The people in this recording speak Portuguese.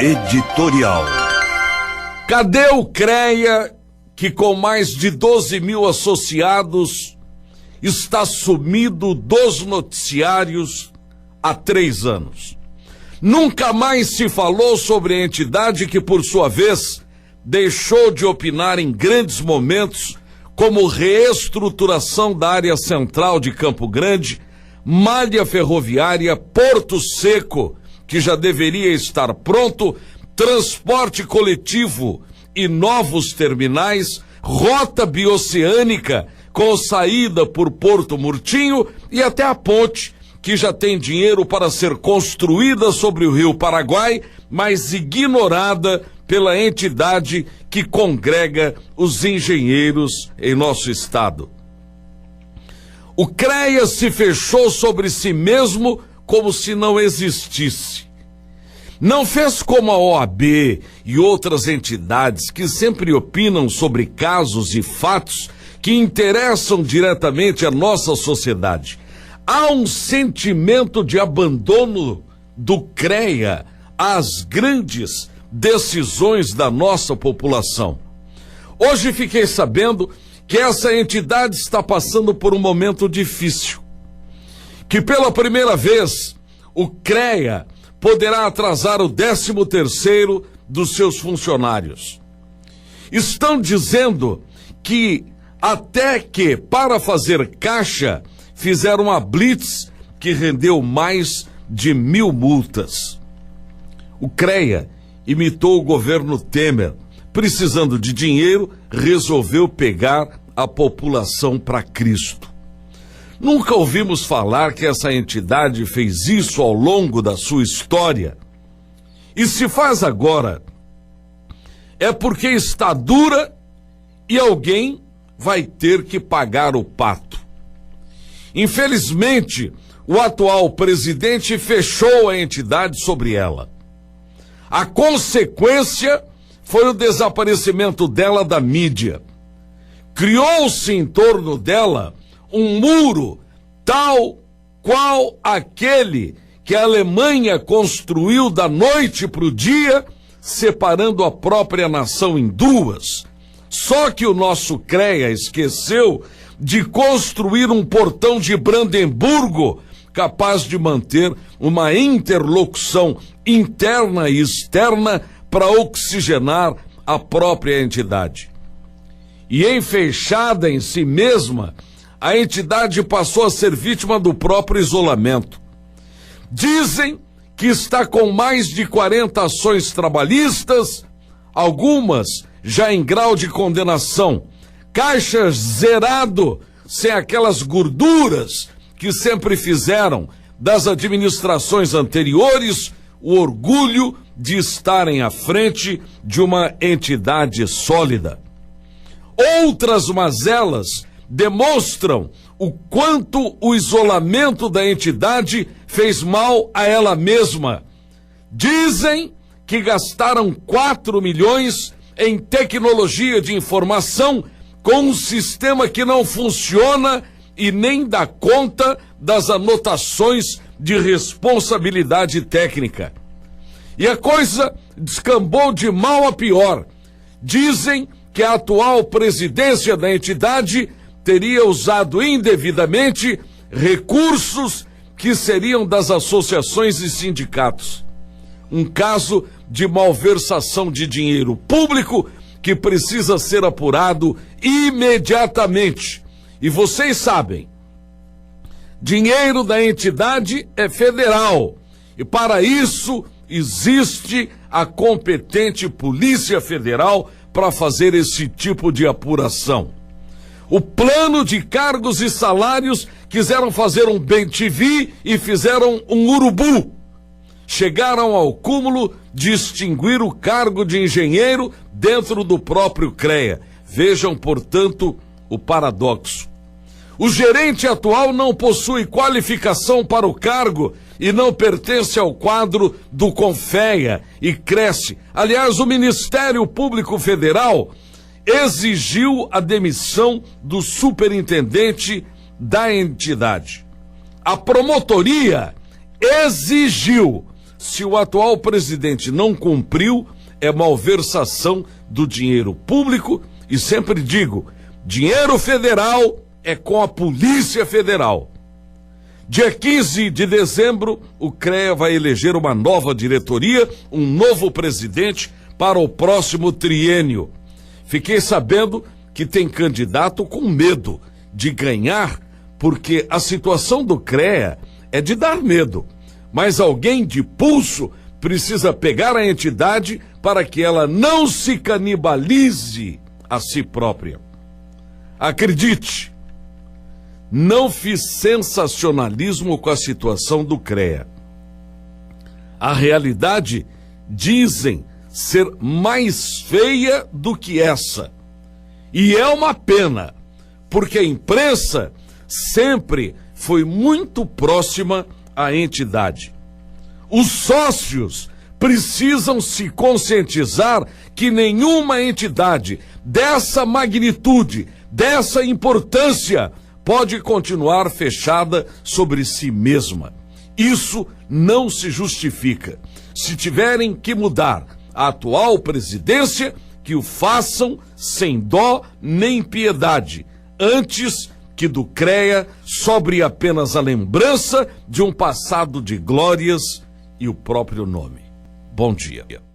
Editorial. Cadê o CREA, que com mais de 12 mil associados está sumido dos noticiários há 3 anos? Nunca mais se falou sobre a entidade que, por sua vez, deixou de opinar em grandes momentos, como reestruturação da área central de Campo Grande, malha ferroviária, Porto Seco, que já deveria estar pronto, transporte coletivo e novos terminais, rota bioceânica com saída por Porto Murtinho e até a ponte, que já tem dinheiro para ser construída sobre o Rio Paraguai, mas ignorada pela entidade que congrega os engenheiros em nosso estado. O CREA se fechou sobre si mesmo como se não existisse. Não fez como a OAB e outras entidades que sempre opinam sobre casos e fatos que interessam diretamente a nossa sociedade. Há um sentimento de abandono do CREA às grandes decisões da nossa população. Hoje fiquei sabendo que essa entidade está passando por um momento difícil, que pela primeira vez o CREA poderá atrasar o 13º dos seus funcionários. Estão dizendo que até que, para fazer caixa, fizeram uma blitz que rendeu mais de 1000 multas. O CREA imitou o governo Temer. Precisando de dinheiro, resolveu pegar a população para Cristo. Nunca ouvimos falar que essa entidade fez isso ao longo da sua história. E se faz agora, é porque está dura e alguém vai ter que pagar o pato. Infelizmente, o atual presidente fechou a entidade sobre ela. A consequência foi o desaparecimento dela da mídia. Criou-se em torno dela um muro tal qual aquele que a Alemanha construiu da noite para o dia, separando a própria nação em duas. Só que o nosso CREA esqueceu de construir um portão de Brandemburgo capaz de manter uma interlocução interna e externa para oxigenar a própria entidade. E enfeixada em si mesma, a entidade passou a ser vítima do próprio isolamento. Dizem que está com mais de 40 ações trabalhistas, algumas já em grau de condenação, caixa zerado, sem aquelas gorduras que sempre fizeram das administrações anteriores o orgulho de estarem à frente de uma entidade sólida. Outras mazelas demonstram o quanto o isolamento da entidade fez mal a ela mesma. Dizem que gastaram 4 milhões em tecnologia de informação com um sistema que não funciona e nem dá conta das anotações de responsabilidade técnica. E a coisa descambou de mal a pior. Dizem que a atual presidência da entidade teria usado indevidamente recursos que seriam das associações e sindicatos. Um caso de malversação de dinheiro público que precisa ser apurado imediatamente. E vocês sabem, dinheiro da entidade é federal e para isso existe a competente Polícia Federal para fazer esse tipo de apuração. O plano de cargos e salários quiseram fazer um bem-te-vi e fizeram um urubu. Chegaram ao cúmulo de extinguir o cargo de engenheiro dentro do próprio CREA. Vejam, portanto, o paradoxo. O gerente atual não possui qualificação para o cargo e não pertence ao quadro do CONFEA e cresce. Aliás, o Ministério Público Federal exigiu a demissão do superintendente da entidade. A promotoria exigiu se o atual presidente não cumpriu, é malversação do dinheiro público, e sempre digo, dinheiro federal é com a Polícia Federal. Dia 15 de dezembro, o CREA vai eleger uma nova diretoria, um novo presidente para o próximo triênio. Fiquei sabendo que tem candidato com medo de ganhar, porque a situação do CREA é de dar medo. Mas alguém de pulso precisa pegar a entidade para que ela não se canibalize a si própria. Acredite, não fiz sensacionalismo com a situação do CREA. A realidade, dizem, ser mais feia do que essa. E é uma pena, porque a imprensa sempre foi muito próxima à entidade. Os sócios precisam se conscientizar que nenhuma entidade dessa magnitude, dessa importância, pode continuar fechada sobre si mesma. Isso não se justifica. Se tiverem que mudar a atual presidência, que o façam sem dó nem piedade, antes que do CREA sobre apenas a lembrança de um passado de glórias e o próprio nome. Bom dia.